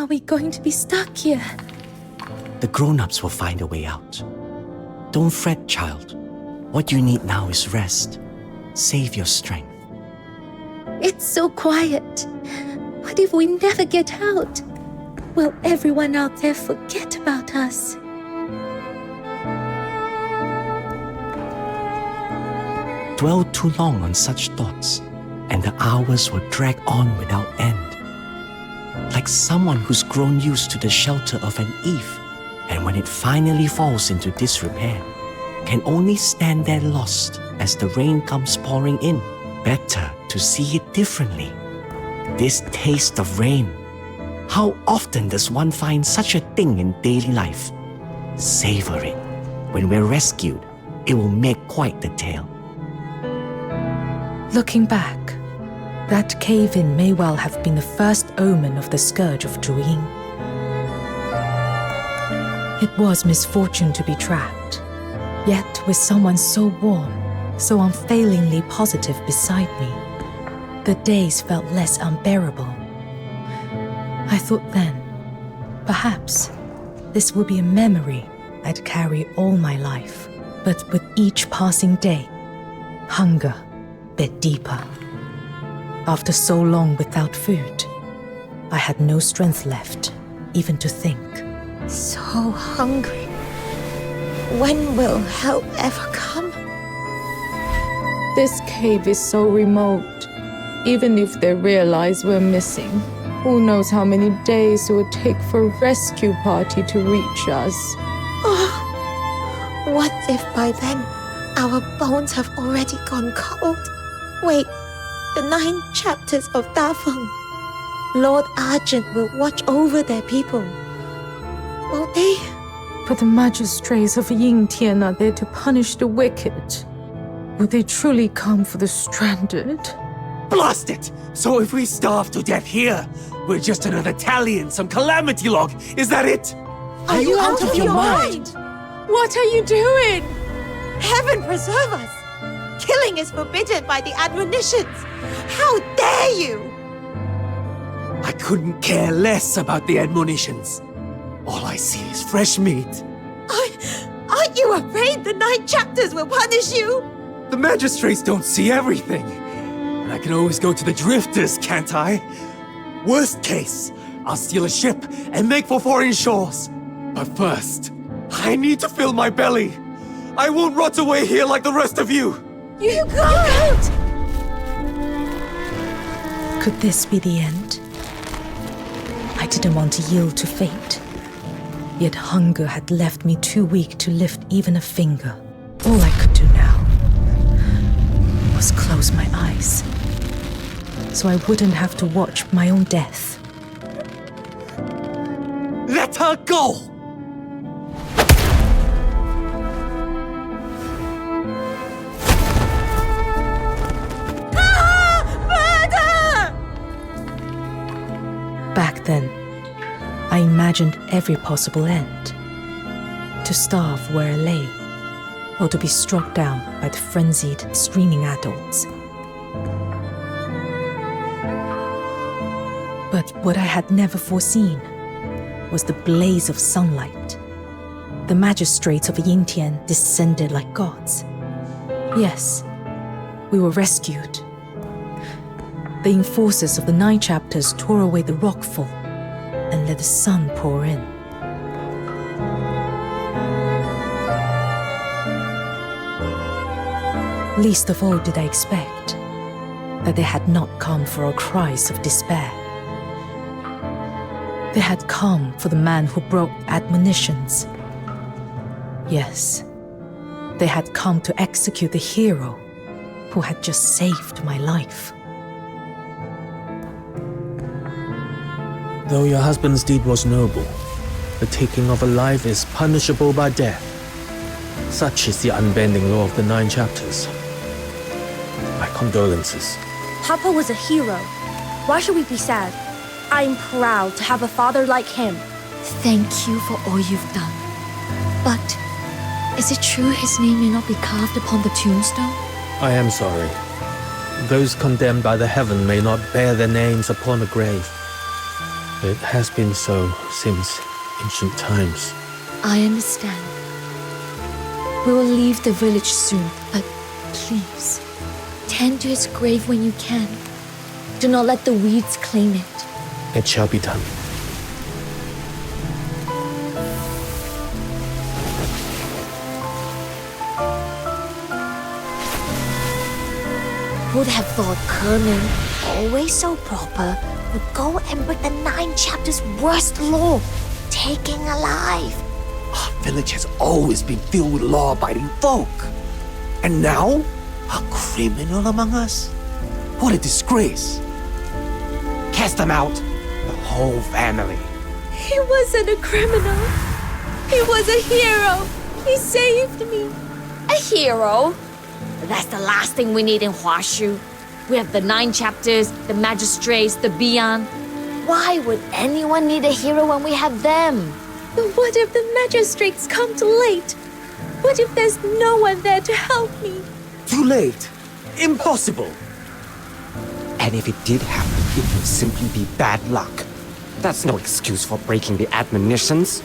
Are we going to be stuck here? The grown-ups will find a way out. Don't fret, child. What you need now is rest. Save your strength. It's so quiet. What if we never get out? Will everyone out there forget about us? Dwell too long on such thoughts, and the hours will drag on without end. Like someone who's grown used to the shelter of an eave, and when it finally falls into disrepair, can only stand there lost as the rain comes pouring in. Better to see it differently. This taste of rain. How often does one find such a thing in daily life? Savor it. When we're rescued, it will make quite the tale. Looking back, that cave-in may well have been the first omen of the scourge of Zhiliu. It was misfortune to be trapped, yet with someone so warm, so unfailingly positive beside me, the days felt less unbearable. I thought then, perhaps this would be a memory I'd carry all my life. But with each passing day, hunger bit deeper. After so long without food, I had no strength left, even to think. So hungry. When will help ever come? This cave is so remote. Even if they realize we're missing, who knows how many days it would take for a rescue party to reach us. Oh, what if by then our bones have already gone cold? Wait, the 9 chapters of Dafeng. Lord Argent will watch over their people. Won't they? But the magistrates of Yingtian are there to punish the wicked. Will they truly come for the stranded? Blast it! So if we starve to death here, we're just another tally in some calamity log. Is that it? Are you out of your mind? What are you doing? Heaven preserve us! Killing is forbidden by the admonitions. How dare you! I couldn't care less about the admonitions. All I see is fresh meat. Aren't you afraid the 9 chapters will punish you? The magistrates don't see everything. And I can always go to the drifters, can't I? Worst case, I'll steal a ship and make for foreign shores. But first, I need to fill my belly. I won't rot away here like the rest of you. You can't! Could this be the end? I didn't want to yield to fate. Yet hunger had left me too weak to lift even a finger. All I could do now was close my eyes, so I wouldn't have to watch my own death. Let her go! Back then, I imagined every possible end. To starve where I lay, or to be struck down by the frenzied, screaming adults. But what I had never foreseen was the blaze of sunlight. The magistrates of Yingtian descended like gods. Yes, we were rescued. The enforcers of the 9 chapters tore away the rockfall and let the sun pour in. Least of all did I expect that they had not come for our cries of despair. They had come for the man who broke admonitions. Yes, they had come to execute the hero who had just saved my life. Though your husband's deed was noble, the taking of a life is punishable by death. Such is the unbending law of the 9 chapters. My condolences. Papa was a hero. Why should we be sad? I'm proud to have a father like him. Thank you for all you've done. But is it true his name may not be carved upon the tombstone? I am sorry. Those condemned by the heaven may not bear their names upon a grave. It has been so since ancient times. I understand. We will leave the village soon, but please, tend to his grave when you can. Do not let the weeds claim it. It shall be done. Who'd have thought Kerman, always so proper, would go and break the 9 chapters' worst law, taking alive? Our village has always been filled with law-abiding folk. And now, a criminal among us? What a disgrace. Cast them out, the whole family. He wasn't a criminal. He was a hero. He saved me. A hero? That's the last thing we need in Huashu. We have the 9 chapters, the magistrates, the Beyond. Why would anyone need a hero when we have them? But what if the magistrates come too late? What if there's no one there to help me? Too late. Impossible. And if it did happen, it would simply be bad luck. That's no excuse for breaking the admonitions.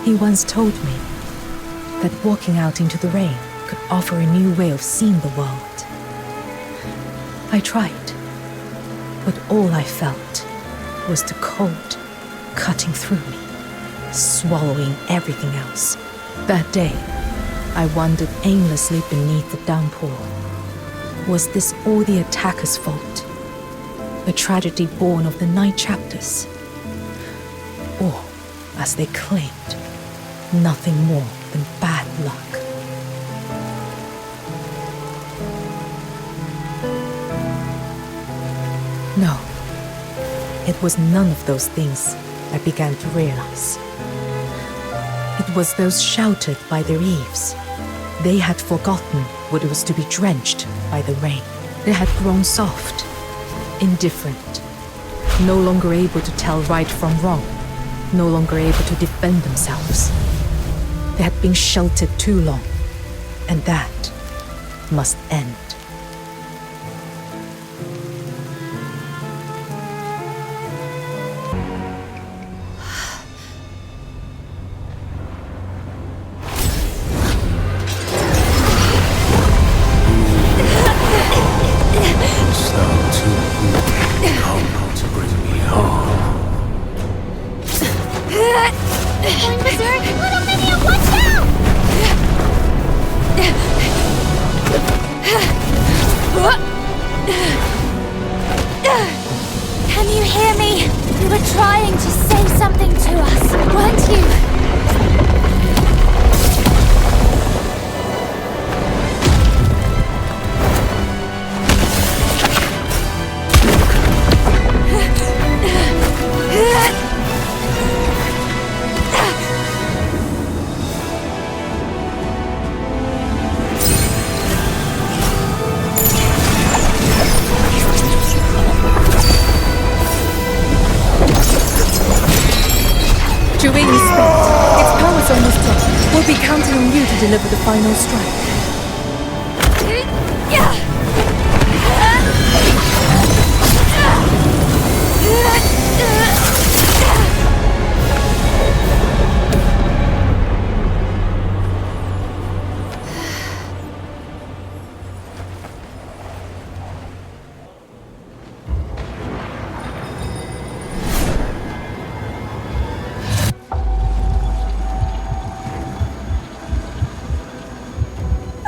He once told me that walking out into the rain could offer a new way of seeing the world. I tried, but all I felt was the cold cutting through me, swallowing everything else. That day, I wandered aimlessly beneath the downpour. Was this all the attacker's fault? A tragedy born of the 9 chapters? Or, as they claimed, nothing more than bad luck? No, it was none of those things, I began to realize. It was those sheltered by their eaves. They had forgotten what it was to be drenched by the rain. They had grown soft, indifferent, no longer able to tell right from wrong, no longer able to defend themselves. They had been sheltered too long, and that must end. Going berserk! Little minion, watch out! Can you hear me? You were trying to say something to us, weren't you? Zhiliu spent. Its power's almost gone. We'll be counting on you to deliver the final strike.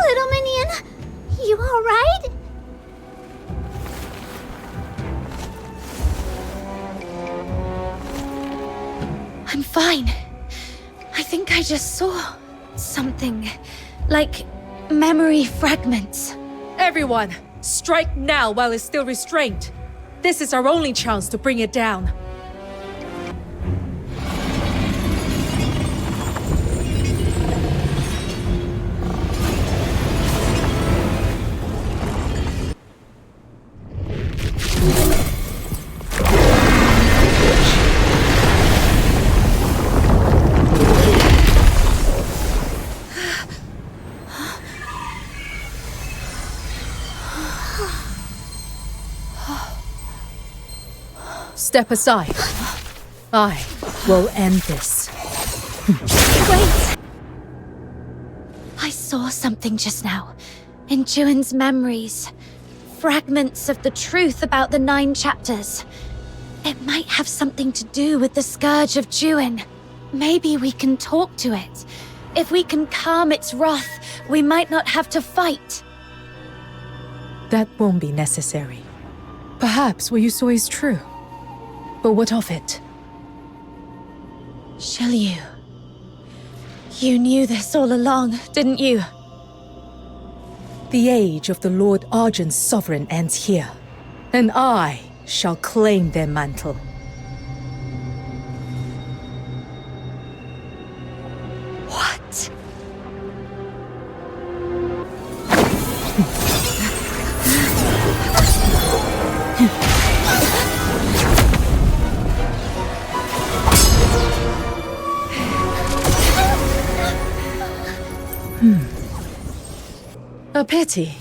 Little minion, you alright? I'm fine. I think I just saw something. Like memory fragments. Everyone, strike now while it's still restrained. This is our only chance to bring it down. Step aside. I will end this. Wait! I saw something just now. In Juin's memories. Fragments of the truth about the 9 chapters. It might have something to do with the scourge of Juin. Maybe we can talk to it. If we can calm its wrath, we might not have to fight. That won't be necessary. Perhaps what you saw is true. But what of it? Zhiliu. You knew this all along, didn't you? The age of the Lord Argent's sovereign ends here, and I shall claim their mantle. What? A pity.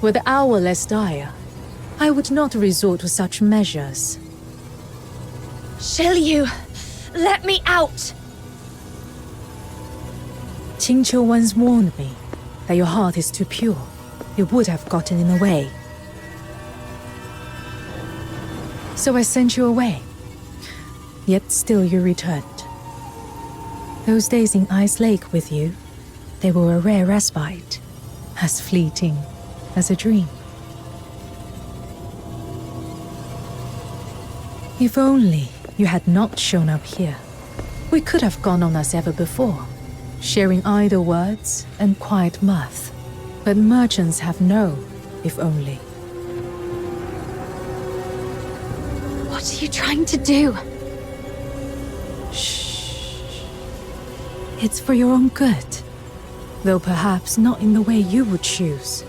Were the hour less dire, I would not resort to such measures. Zhiliu, let me out! Qingqiu once warned me that your heart is too pure. It would have gotten in the way. So I sent you away. Yet still you returned. Those days in Ice Lake with you, they were a rare respite, as fleeting as a dream. If only you had not shown up here, we could have gone on as ever before, sharing idle words and quiet mirth. But merchants have no if only. What are you trying to do? Shh. It's for your own good, though perhaps not in the way you would choose.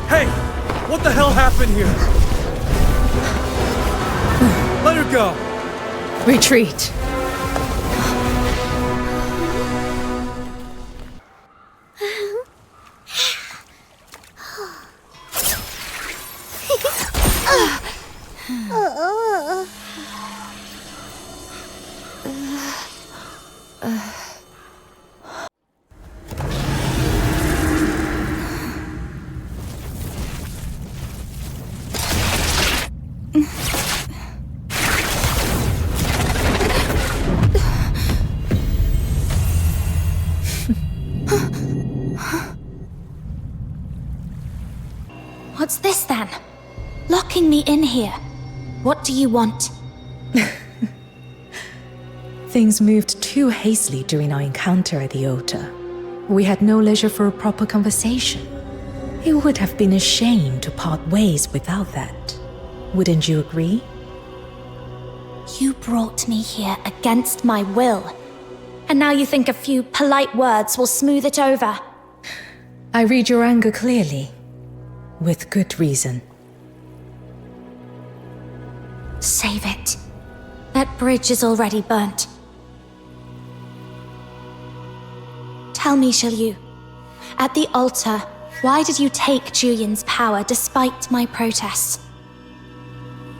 Hey! What the hell happened here? Let her go! Retreat. What's this then? Locking me in here. What do you want? Things moved too hastily during our encounter at the altar. We had no leisure for a proper conversation. It would have been a shame to part ways without that. Wouldn't you agree? You brought me here against my will. And now you think a few polite words will smooth it over? I read your anger clearly. With good reason. Save it. That bridge is already burnt. Tell me, Zhiliu, at the altar, why did you take Julian's power despite my protests?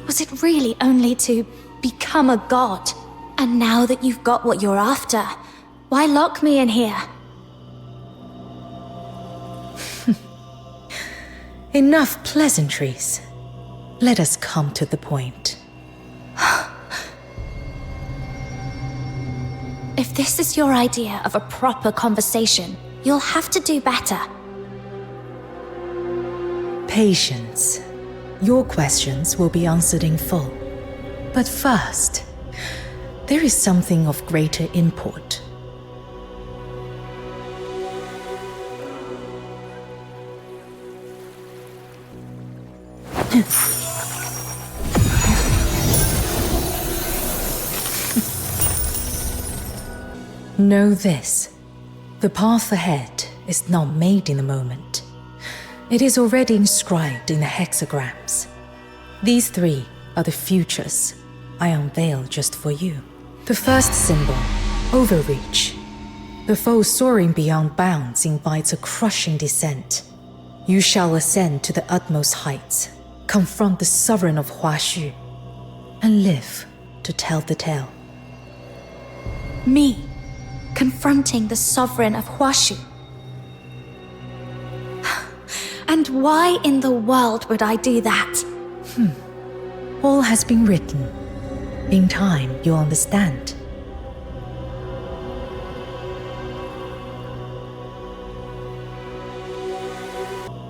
Was it really only to become a god? And now that you've got what you're after, why lock me in here? Enough pleasantries. Let us come to the point. If this is your idea of a proper conversation, you'll have to do better. Patience. Your questions will be answered in full. But first, there is something of greater import. Know this. The path ahead is not made in a moment. It is already inscribed in the hexagrams. These 3 are the futures I unveil just for you. The first symbol, overreach. The foe soaring beyond bounds invites a crushing descent. You shall ascend to the utmost heights, confront the sovereign of Huaxu, and live to tell the tale. Me, confronting the sovereign of Huaxu. And why in the world would I do that? All has been written. In time, you'll understand.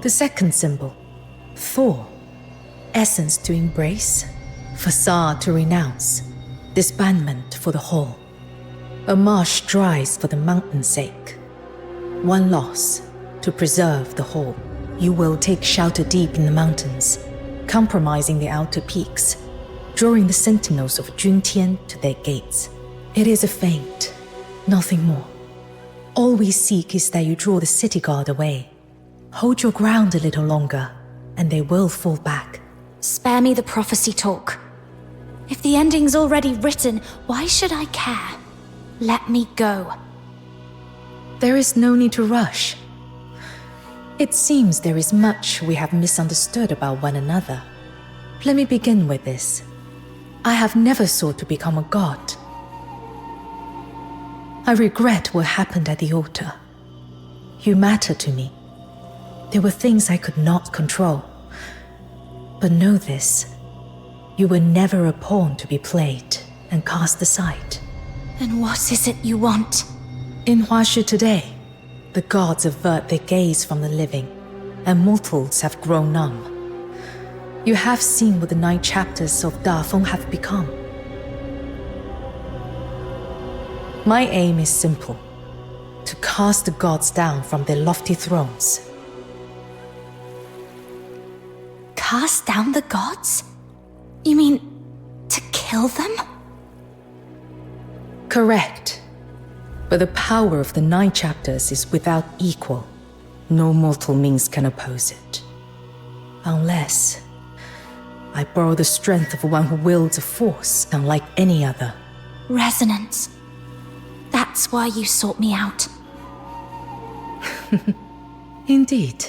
The second symbol, Thor. Essence to embrace, facade to renounce, disbandment for the whole. A marsh dries for the mountain's sake. One loss to preserve the whole. You will take shelter deep in the mountains, compromising the outer peaks, drawing the sentinels of Juntian to their gates. It is a feint, nothing more. All we seek is that you draw the city guard away. Hold your ground a little longer, and they will fall back. Spare me the prophecy talk. If the ending's already written, why should I care? Let me go. There is no need to rush. It seems there is much we have misunderstood about one another. Let me begin with this. I have never sought to become a god. I regret what happened at the altar. You matter to me. There were things I could not control. But know this, you were never a pawn to be played and cast aside. And what is it you want? In Huaxu today, the gods avert their gaze from the living, and mortals have grown numb. You have seen what the 9 chapters of Dafeng have become. My aim is simple, to cast the gods down from their lofty thrones. Cast down the gods? You mean, to kill them? Correct. But the power of the 9 chapters is without equal. No mortal means can oppose it. Unless I borrow the strength of one who wields a force unlike any other. Resonance. That's why you sought me out. Indeed.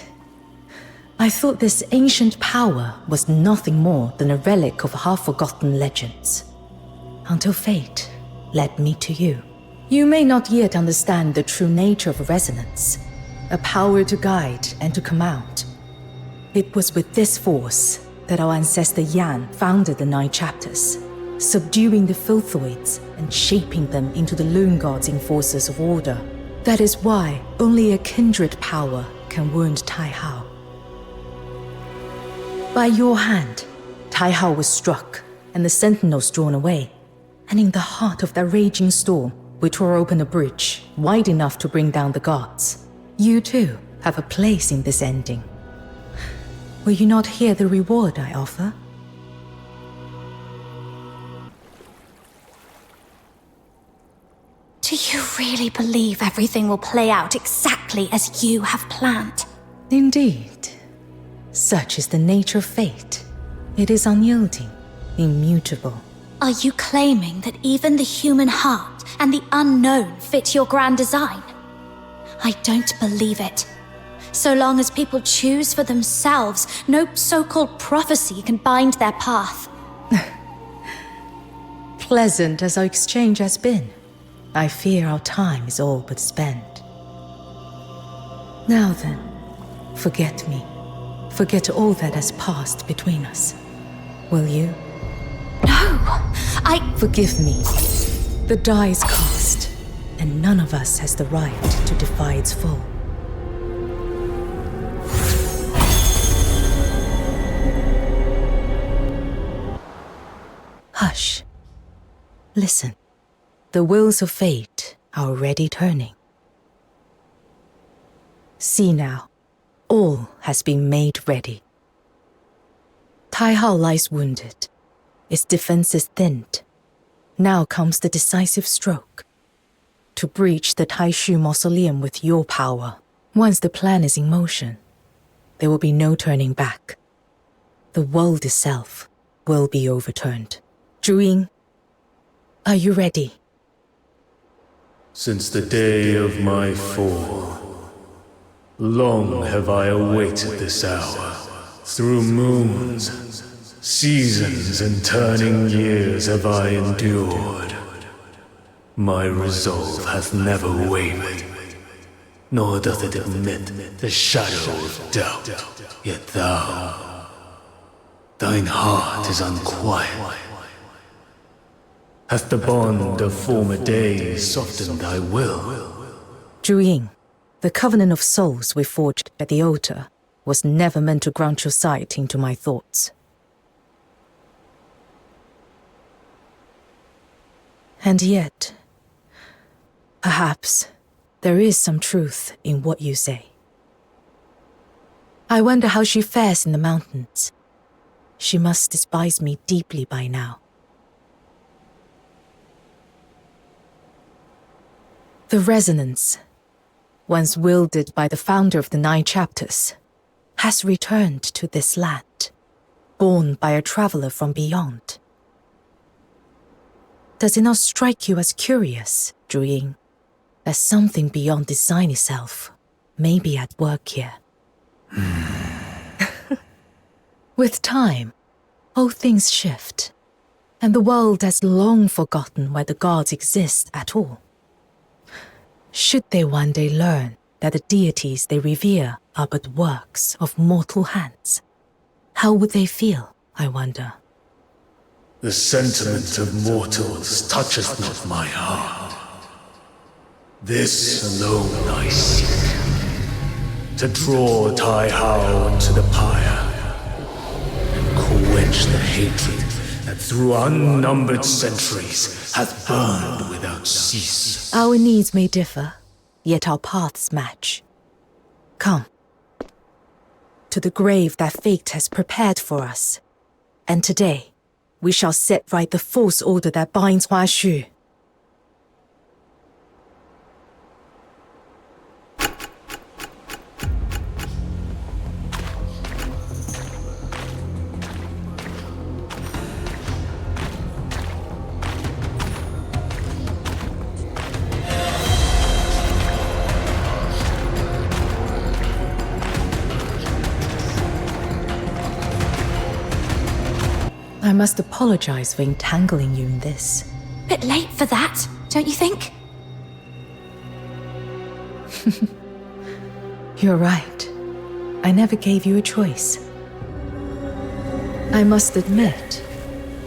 I thought this ancient power was nothing more than a relic of half-forgotten legends. Until fate led me to you. You may not yet understand the true nature of resonance, a power to guide and to command. It was with this force that our ancestor Yan founded the 9 chapters, subduing the Filthoids and shaping them into the Loon Gods enforcers of order. That is why only a kindred power can wound Tai Hao. By your hand, Tai Hao was struck and the sentinels drawn away, and in the heart of that raging storm, we tore open a bridge wide enough to bring down the gods. You too have a place in this ending. Will you not hear the reward I offer? Do you really believe everything will play out exactly as you have planned? Indeed. Such is the nature of fate. It is unyielding, immutable. Are you claiming that even the human heart and the unknown fit your grand design? I don't believe it. So long as people choose for themselves, no so-called prophecy can bind their path. Pleasant as our exchange has been, I fear our time is all but spent. Now then, forget me. Forget all that has passed between us. Will you? No, Forgive me. The die is cast, and none of us has the right to defy its fall. Listen, the wheels of fate are already turning. See now, all has been made ready. Tai Hao lies wounded, its defenses thinned. Now comes the decisive stroke. To breach the Taishu mausoleum with your power. Once the plan is in motion, there will be no turning back. The world itself will be overturned. Zhu Ying, are you ready? Since the day of my fall, long have I awaited this hour. Through moons, seasons, and turning years have I endured. My resolve hath never wavered, nor doth it admit the shadow of doubt. Yet thou, thine heart is unquiet. Hath the bond of former days softened thy will? Zhu Ying, the covenant of souls we forged at the altar was never meant to grant your sight into my thoughts. And yet, perhaps there is some truth in what you say. I wonder how she fares in the mountains. She must despise me deeply by now. The resonance, once wielded by the founder of the 9 chapters, has returned to this land, borne by a traveler from beyond. Does it not strike you as curious, Zhu Ying, that something beyond design itself may be at work here? With time, all things shift, and the world has long forgotten why the gods exist at all. Should they one day learn that the deities they revere are but works of mortal hands, how would they feel, I wonder? The sentiment of mortals toucheth not my heart. This alone I seek, to draw Tai Hao into the pyre, and quench the hatred that through unnumbered centuries hath burned without cease. Our needs may differ, yet our paths match. Come. To the grave that fate has prepared for us. And today, we shall set right the false order that binds Hua Xu. I must apologize for entangling you in this. Bit late for that, don't you think? You're right. I never gave you a choice. I must admit,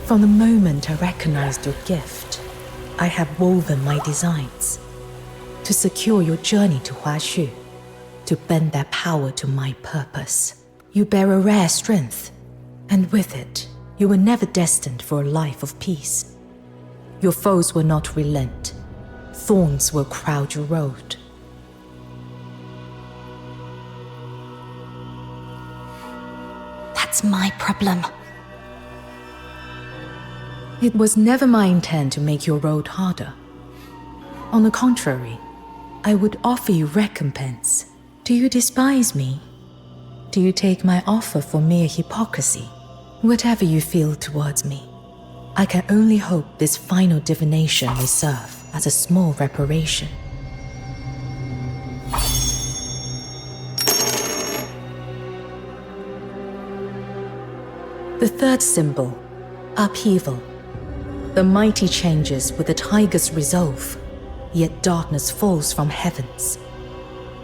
from the moment I recognized your gift, I have woven my designs to secure your journey to Hua Xu, to bend their power to my purpose. You bear a rare strength, and with it, you were never destined for a life of peace. Your foes will not relent. Thorns will crowd your road. That's my problem. It was never my intent to make your road harder. On the contrary, I would offer you recompense. Do you despise me? Do you take my offer for mere hypocrisy? Whatever you feel towards me, I can only hope this final divination may serve as a small reparation. The third symbol, upheaval. The mighty changes with the tiger's resolve, yet darkness falls from heavens.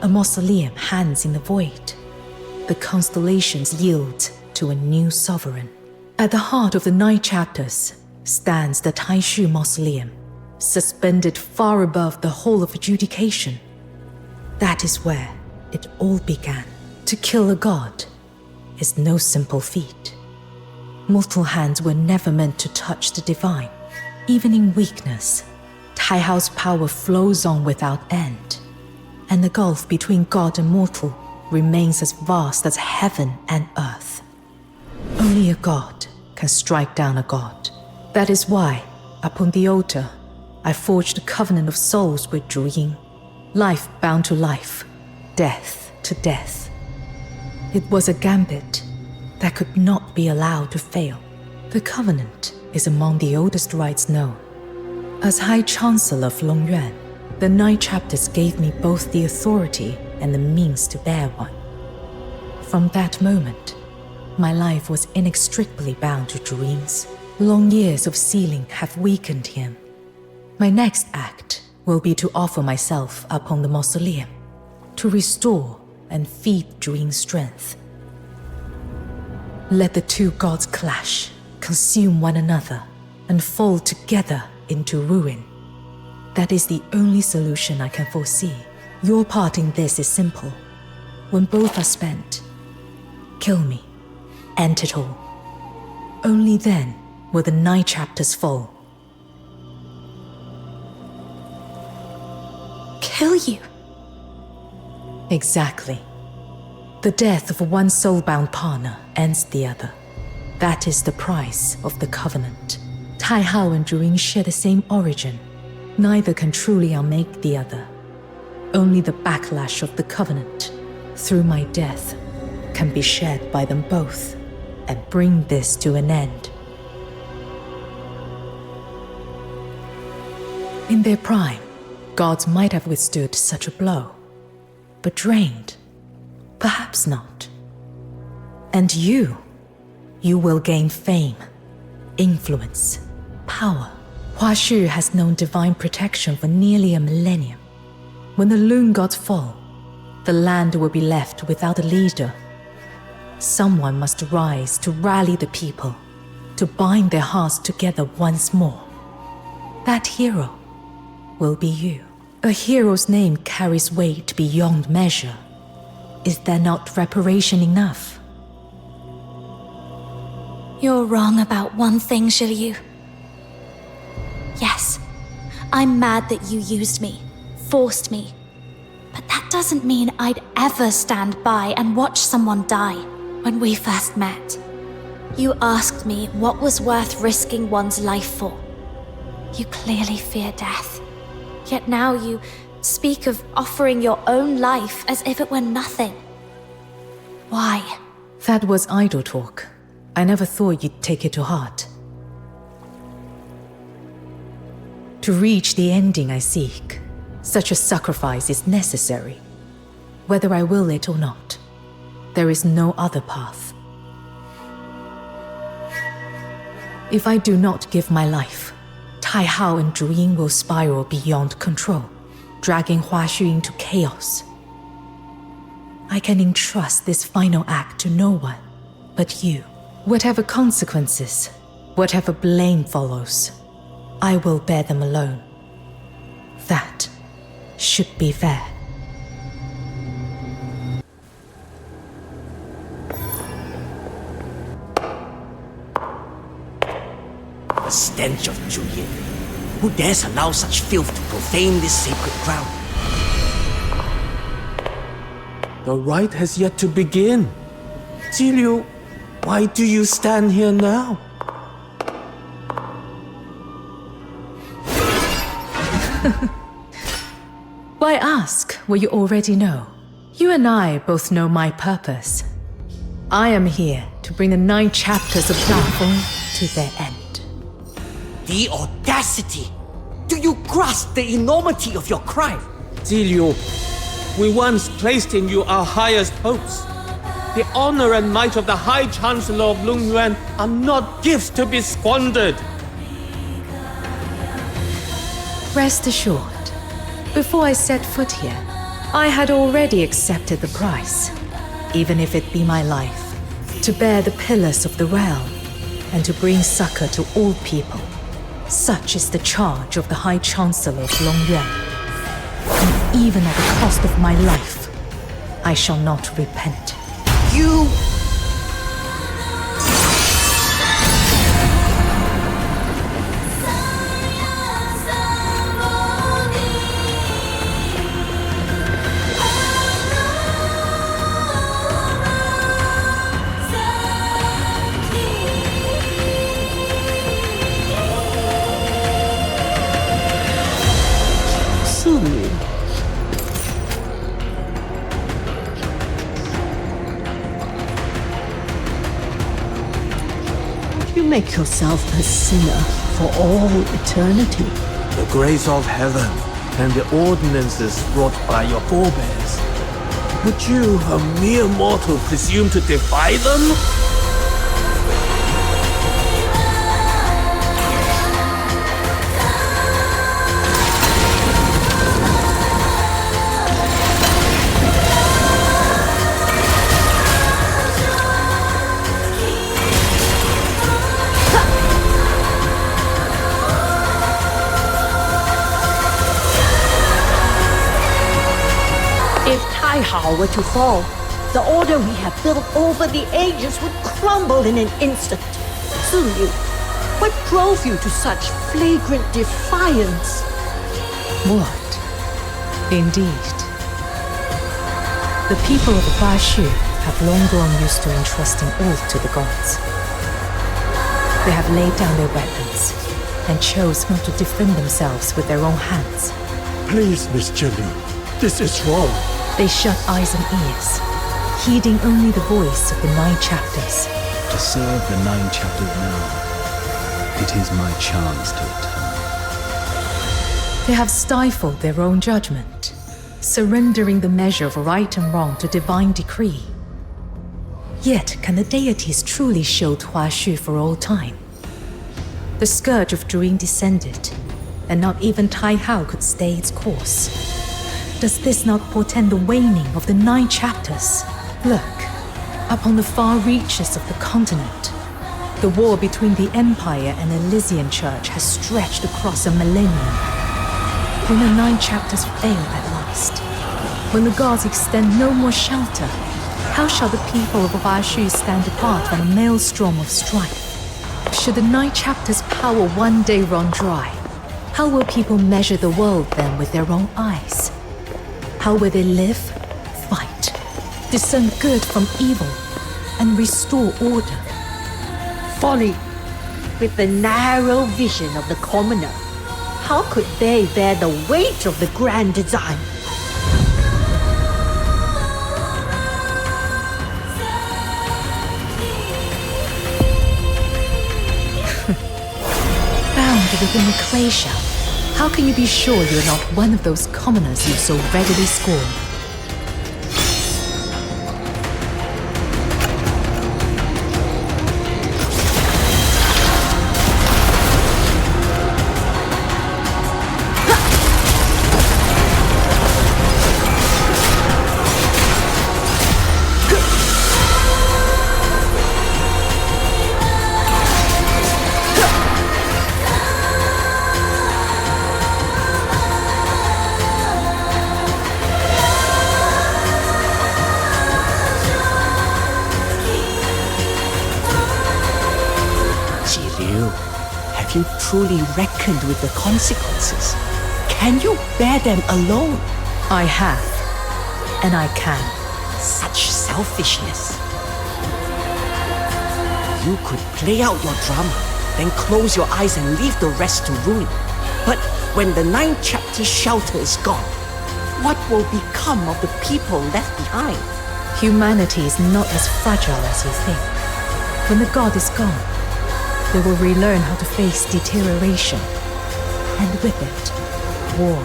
A mausoleum hangs in the void. The constellations yield to a new sovereign. At the heart of the 9 chapters stands the Taishu mausoleum, suspended far above the hall of adjudication. That is where it all began. To kill a god is no simple feat. Mortal hands were never meant to touch the divine. Even in weakness, Taihao's power flows on without end, and the gulf between God and mortal remains as vast as heaven and earth. Only a god can strike down a god. That is why, upon the altar, I forged a covenant of souls with Zhu, life bound to life, death to death. It was a gambit that could not be allowed to fail. The covenant is among the oldest rites known. As High Chancellor of Longyuan, the 9 chapters gave me both the authority and the means to bear one. From that moment, my life was inextricably bound to Zhu. Long years of sealing have weakened him. My next act will be to offer myself upon the mausoleum, to restore and feed Zhu's strength. Let the two gods clash, consume one another, and fall together into ruin. That is the only solution I can foresee. Your part in this is simple. When both are spent, kill me, end it all. Only then will the 9 chapters fall. Kill you? Exactly. The death of one soul-bound partner ends the other. That is the price of the covenant. Taihao and Zhu share the same origin. Neither can truly unmake the other. Only the backlash of the covenant, through my death, can be shared by them both and bring this to an end. In their prime, gods might have withstood such a blow, but drained, perhaps not. And you will gain fame, influence, power. Huashu has known divine protection for nearly a millennium. When the Loon gods fall, the land will be left without a leader. Someone must rise to rally the people, to bind their hearts together once more. That hero will be you. A hero's name carries weight beyond measure. Is there not reparation enough? You're wrong about one thing, Zhiliu. Yes, I'm mad that you used me, forced me. But that doesn't mean I'd ever stand by and watch someone die. When we first met, you asked me what was worth risking one's life for. You clearly fear death. Yet now you speak of offering your own life as if it were nothing. Why? That was idle talk. I never thought you'd take it to heart. To reach the ending I seek, such a sacrifice is necessary. Whether I will it or not, there is no other path. If I do not give my life, Taihao and Zhu will spiral beyond control, dragging Huashu into chaos. I can entrust this final act to no one but you. Whatever consequences, whatever blame follows, I will bear them alone. That should be fair. The stench of Zhu. Who dares allow such filth to profane this sacred ground? The rite has yet to begin. Zhiliu, why do you stand here now? Why ask what you already know? You and I both know my purpose. I am here to bring the 9 chapters of Dafeng to their end. The audacity! Do you grasp the enormity of your crime? Zhiliu, we once placed in you our highest hopes. The honor and might of the High Chancellor of Longyuan are not gifts to be squandered. Rest assured, before I set foot here, I had already accepted the price, even if it be my life, to bear the pillars of the realm and to bring succor to all people. Such is the charge of the High Chancellor of Longyuan. And even at the cost of my life, I shall not repent. You... make yourself a sinner for all eternity. The grace of heaven and the ordinances brought by your forebears. Would you, a mere mortal, presume to defy them? If Taihao were to fall, the order we have built over the ages would crumble in an instant. Zhiliu, what drove you to such flagrant defiance? What? Indeed. The people of Huashu have long grown used to entrusting all to the gods. They have laid down their weapons and chose not to defend themselves with their own hands. Please, Miss Zhiliu, this is wrong. They shut eyes and ears, heeding only the voice of the 9 chapters. To serve the 9 chapters now, it is my chance to atone. They have stifled their own judgment, surrendering the measure of right and wrong to divine decree. Yet, can the deities truly shield Huashu for all time? The scourge of Druin descended, and not even Taihao could stay its course. Does this not portend the waning of the 9 chapters? Look, up on the far reaches of the continent, the war between the Empire and Elysian Church has stretched across a millennium. When the 9 chapters fail at last, when the gods extend no more shelter, how shall the people of Huashu stand apart from a maelstrom of strife? Should the 9 chapters' power one day run dry, how will people measure the world then with their own eyes? How will they live, fight, discern good from evil, and restore order? Folly! With the narrow vision of the commoner, how could they bear the weight of the grand design? Bound within a clay shell, how can you be sure you're not one of those commoners you so readily scorn? Have you truly reckoned with the consequences? Can you bear them alone? I have, and I can. Such selfishness. You could play out your drama, then close your eyes and leave the rest to ruin. But when the 9 chapter shelter is gone, what will become of the people left behind? Humanity is not as fragile as you think. When the god is gone, they will relearn how to face deterioration, and with it, war,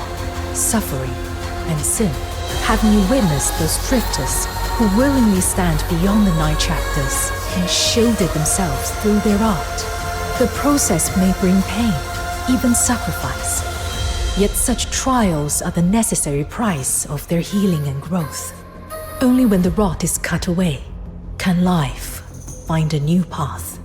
suffering, and sin. Haven't you witnessed those drifters who willingly stand beyond the 9 chapters and shielded themselves through their art? The process may bring pain, even sacrifice. Yet such trials are the necessary price of their healing and growth. Only when the rot is cut away can life find a new path.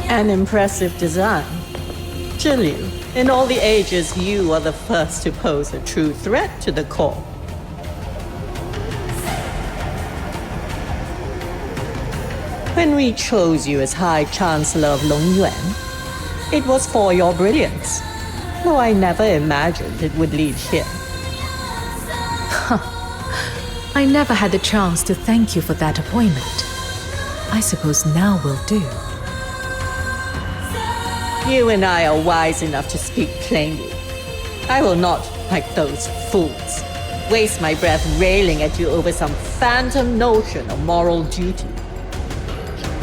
An impressive design. Zhiliu, in all the ages, you are the first to pose a true threat to the core. When we chose you as High Chancellor of Longyuan, it was for your brilliance. though I never imagined it would lead here. I never had the chance to thank you for that appointment. I suppose now will do. You and I are wise enough to speak plainly. I will not, like those fools, waste my breath railing at you over some phantom notion of moral duty.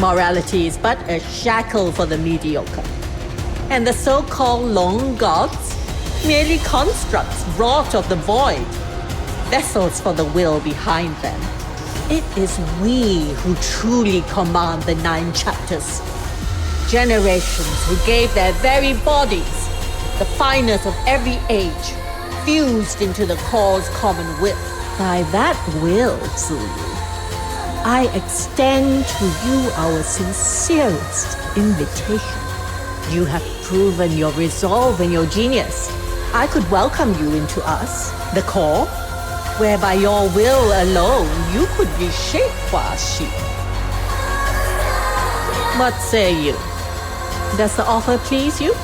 Morality is but a shackle for the mediocre, and the so-called long gods merely constructs wrought of the void, vessels for the will behind them. It is we who truly command the 9 chapters. Generations who gave their very bodies, the finest of every age, fused into the cause common will. By that will, Zhiliu, I extend to you our sincerest invitation. You have proven your resolve and your genius. I could welcome you into us, the core, where by your will alone you could reshape Huaxu. What say you? Does the offer please you?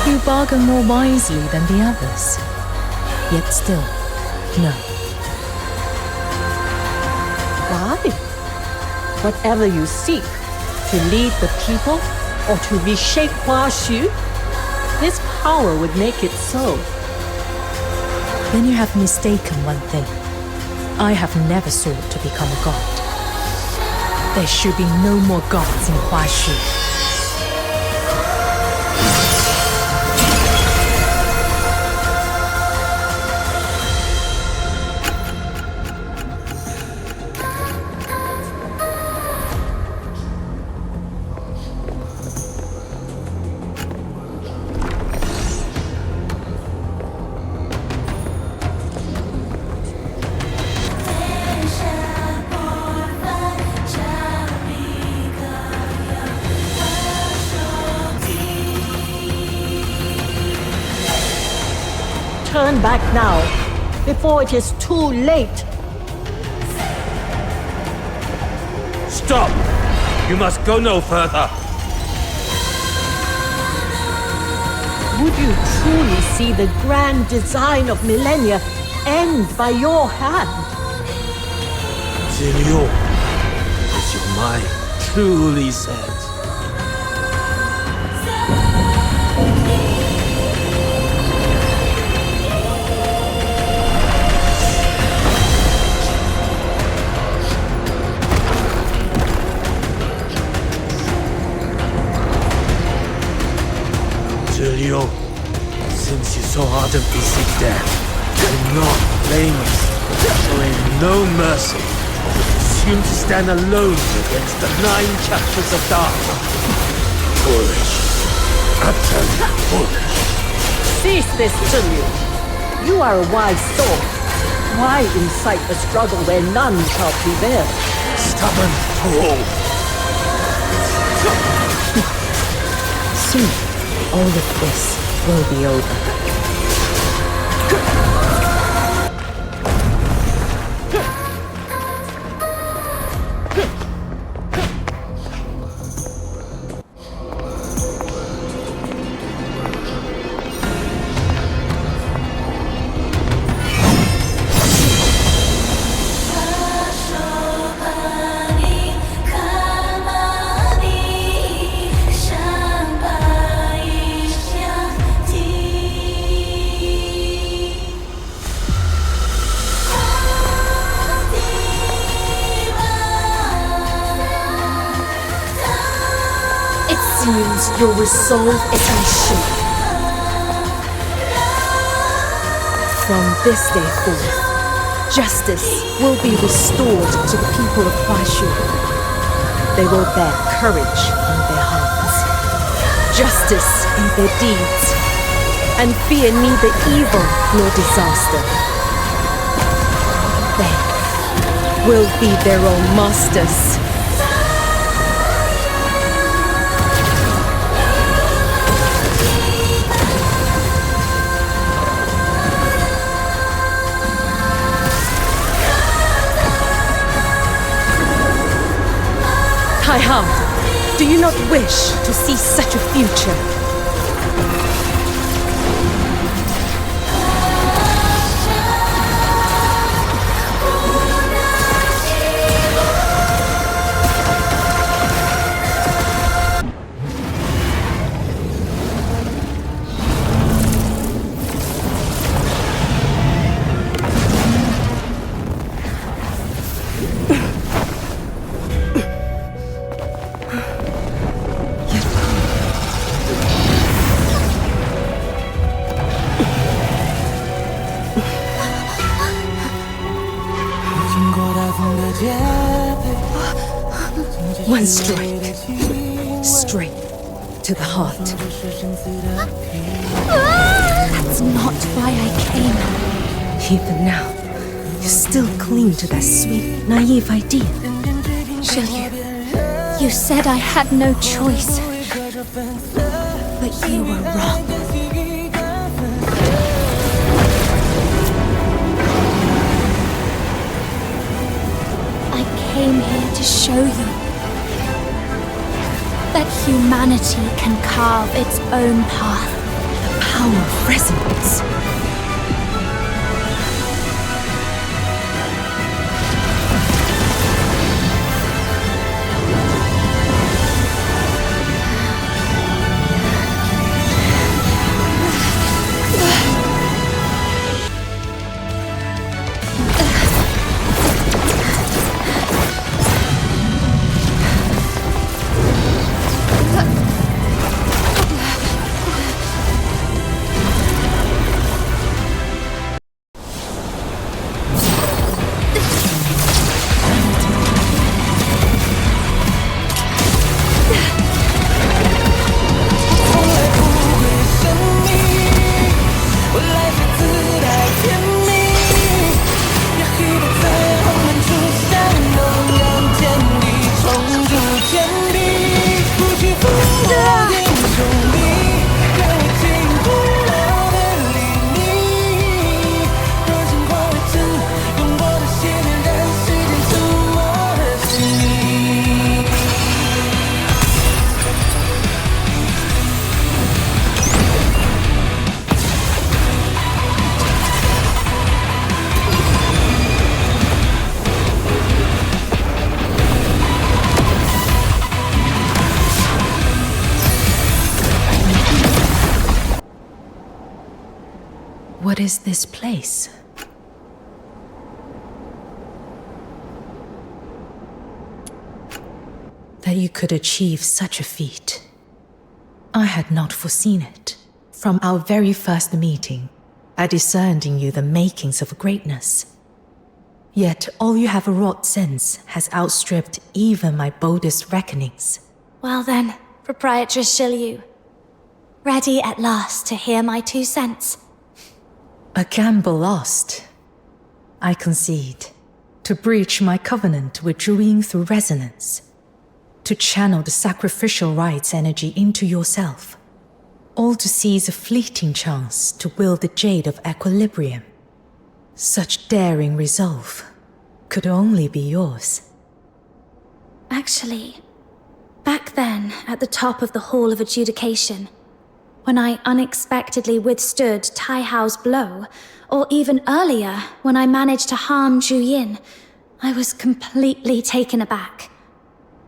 You bargain more wisely than the others. Yet still, no. Why? Whatever you seek, to lead the people or to reshape Huaxu, this power would make it so. Then you have mistaken one thing. I have never sought to become a god. There should be no more gods in Huaxu. Turn back now, before it is too late. Stop! You must go no further! Would you truly see the grand design of millennia end by your hand? Zhiliu, is your mind truly set? Zhiliu, since you so ardently seek death, do not blame us for showing no mercy, but presume to stand alone against the 9 chapters of darkness. Foolish. Utterly foolish. Cease this, Zhiliu. You are a wise soul. Why incite a struggle where none shall prevail? Stubborn fool. Soon, all of this will be over. Your resolve is unshaken. From this day forth, justice will be restored to the people of Huaxu. They will bear courage in their hearts, justice in their deeds, and fear neither evil nor disaster. They will be their own masters. Do you not wish to see such a future? One strike, straight to the heart. That's not why I came. Even now, you still cling to that sweet, naive idea. Zhiliu, you said I had no choice. But you were wrong. I came here to show you that humanity can carve its own path. The power of resonance. What is this place? That you could achieve such a feat. I had not foreseen it. From our very first meeting, I discerned in you the makings of greatness. Yet all you have wrought since has outstripped even my boldest reckonings. Well then, Proprietress Zhiliu, ready at last to hear my 2 cents. A gamble lost. I concede. To breach my covenant with Zhiliu through resonance. To channel the sacrificial rites energy into yourself. All to seize a fleeting chance to wield the jade of equilibrium. Such daring resolve could only be yours. Actually, back then, at the top of the Hall of Adjudication, when I unexpectedly withstood Tai Hao's blow, or even earlier, when I managed to harm Zhu Yin, I was completely taken aback.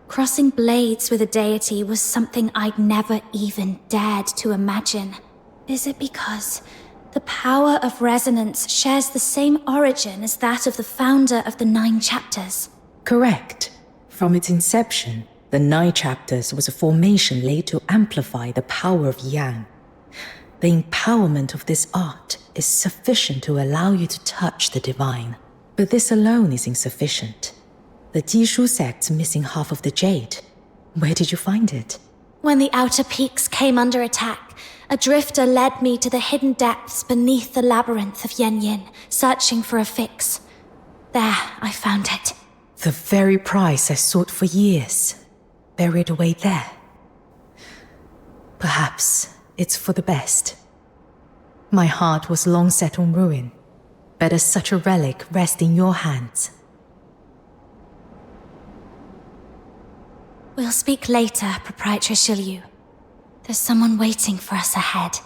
Crossing blades with a deity was something I'd never even dared to imagine. Is it because the power of resonance shares the same origin as that of the founder of the 9 chapters? Correct. From its inception, the 9 chapters was a formation laid to amplify the power of Yang. The empowerment of this art is sufficient to allow you to touch the divine. But this alone is insufficient. The Jishu sect's missing half of the jade. Where did you find it? When the outer peaks came under attack, a drifter led me to the hidden depths beneath the labyrinth of Yanyin, searching for a fix. There, I found it. The very prize I sought for years, buried away there. Perhaps it's for the best. My heart was long set on ruin. Better such a relic rest in your hands. We'll speak later, Proprietress Zhiliu. There's someone waiting for us ahead.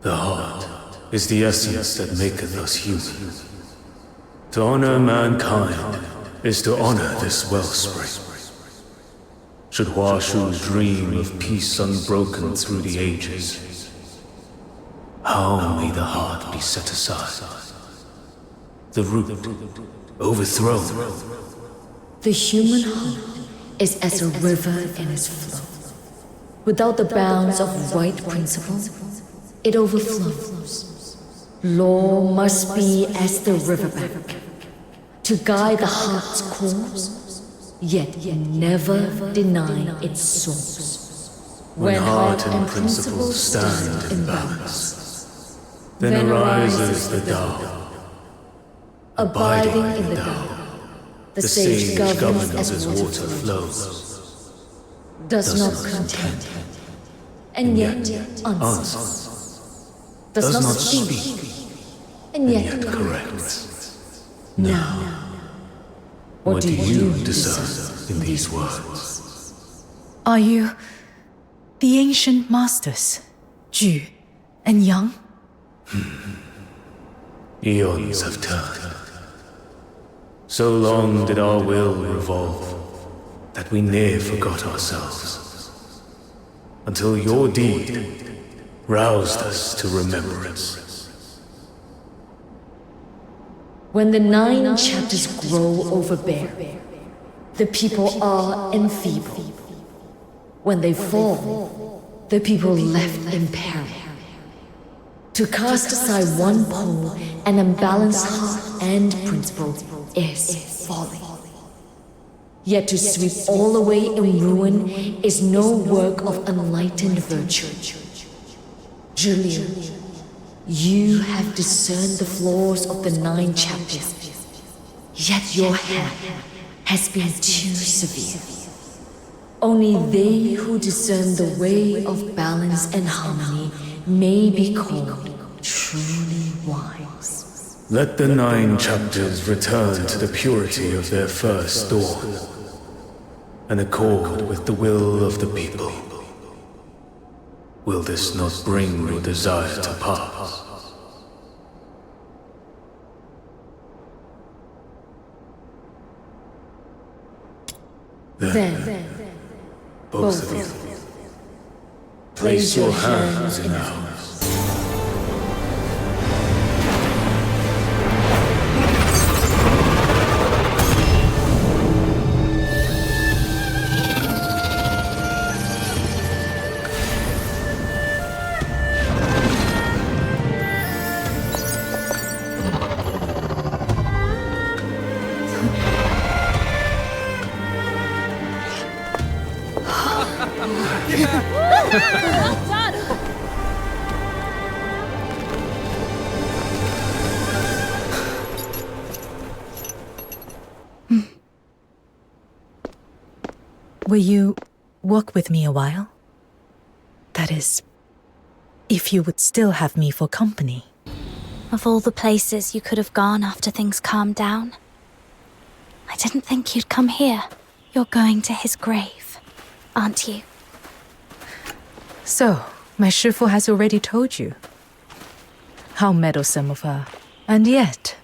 The heart is the essence that maketh us human. To honor mankind is to honor this wellspring. Should Huashu dream of peace unbroken through the ages, how may the heart be set aside? The root overthrown. The human heart is as a river in its flow. Without the bounds of right principle, it overflows. Law must be as the riverbank, to guide the heart's course, yet never deny its source. When heart and principle stand in balance, then arises the Tao. Abiding in the Tao, the sage governs as water flows, does not contend, and yet answers, does not speak, and yet corrects. Now, what do you discern in these words? Are you the ancient masters, Ju and Yang? Eons have turned. So long did our will revolve that we near forgot ourselves, until your deed roused us to remembrance. When the 9 chapters grow overbearing, the people are enfeebled. When they fall, the people left in peril. To cast aside one pole, an unbalanced heart and principle is folly. Yet to sweep all away in ruin is no work of enlightened virtue. Zhiliu, you have discerned the flaws of the 9 chapters, yet your hand has been too severe. Only they who discern the way of balance and harmony may be called truly wise. Let the 9 chapters return to the purity of their first dawn, and accord with the will of the people. Will this not bring your desire to pass? Then, both of you, place your hands in ours. Well done! Will you walk with me a while? That is, if you would still have me for company. Of all the places you could have gone after things calmed down, I didn't think you'd come here. You're going to his grave, aren't you? So, my Shifu has already told you. How meddlesome of her. And yet,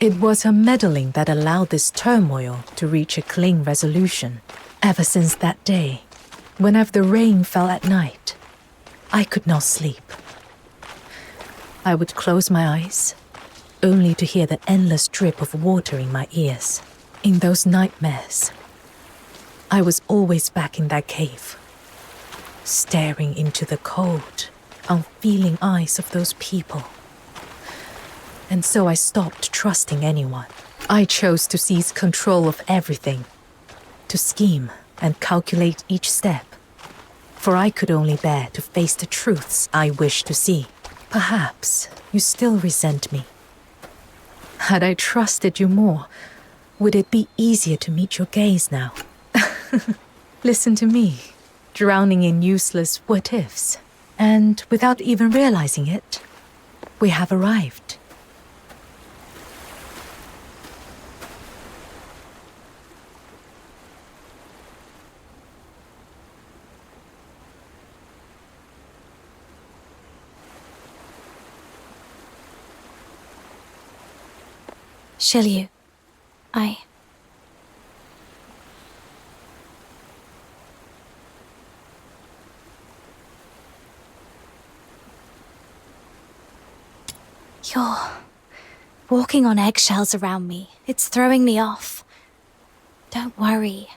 it was her meddling that allowed this turmoil to reach a clean resolution. Ever since that day, whenever the rain fell at night, I could not sleep. I would close my eyes, only to hear the endless drip of water in my ears. In those nightmares, I was always back in that cave, staring into the cold, unfeeling eyes of those people. And so I stopped trusting anyone. I chose to seize control of everything, to scheme and calculate each step, for I could only bear to face the truths I wished to see. Perhaps you still resent me. Had I trusted you more, would it be easier to meet your gaze now? Listen to me, drowning in useless what-ifs. And without even realizing it, we have arrived. Zhiliu, You're walking on eggshells around me. It's throwing me off. Don't worry.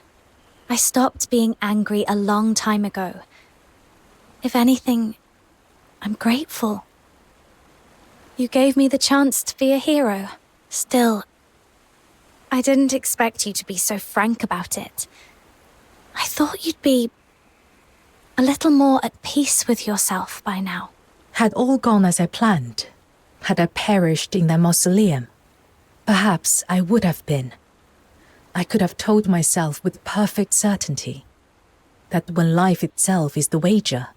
I stopped being angry a long time ago. If anything, I'm grateful. You gave me the chance to be a hero. Still, I didn't expect you to be so frank about it. I thought you'd be a little more at peace with yourself by now. Had all gone as I planned, had I perished in that mausoleum, perhaps I would have been. I could have told myself with perfect certainty that when life itself is the wager,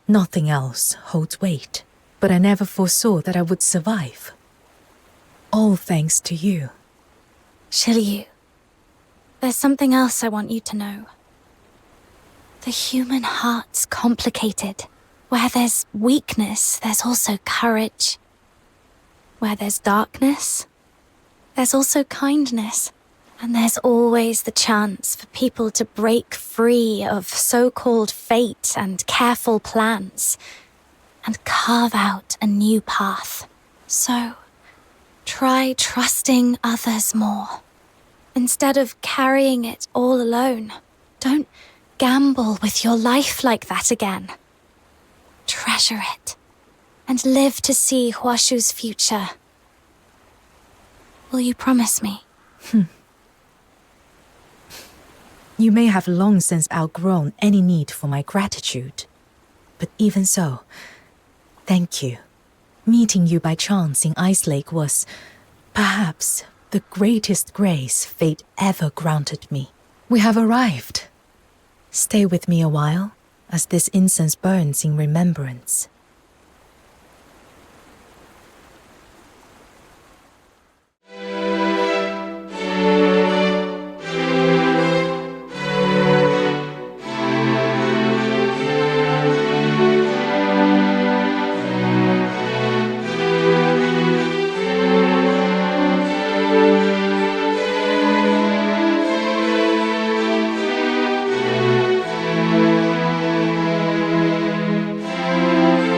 nothing else holds weight. But I never foresaw that I would survive. All thanks to you. Zhiliu, there's something else I want you to know. The human heart's complicated. Where there's weakness, there's also courage. Where there's darkness, there's also kindness. And there's always the chance for people to break free of so-called fate and careful plans and carve out a new path. So, try trusting others more. Instead of carrying it all alone, don't gamble with your life like that again. Treasure it, and live to see Huashu's future. Will you promise me? You may have long since outgrown any need for my gratitude. But even so, thank you. Meeting you by chance in Ice Lake was, perhaps, the greatest grace fate ever granted me. We have arrived. Stay with me a while, as this incense burns in remembrance.